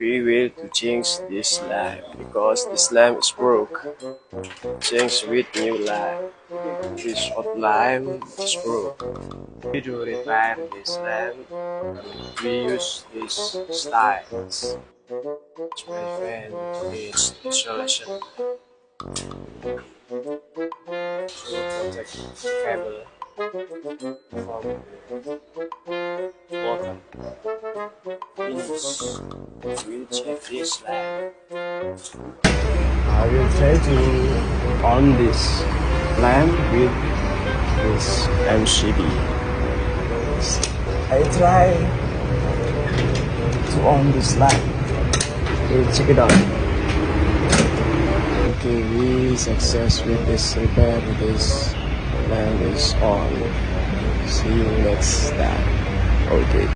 We will to change this lamp because this lamp is broke. Change with new lamp. This old lamp is broke. We do repair this lamp. We use these styles to prevent its installation to protect cable from water. Finish. We'll check this lamp. I will try to on this lamp with this MCB. I try to on this lamp. Okay, check it out. Okay, we success with this repair. This lamp is on. See you next time. Okay.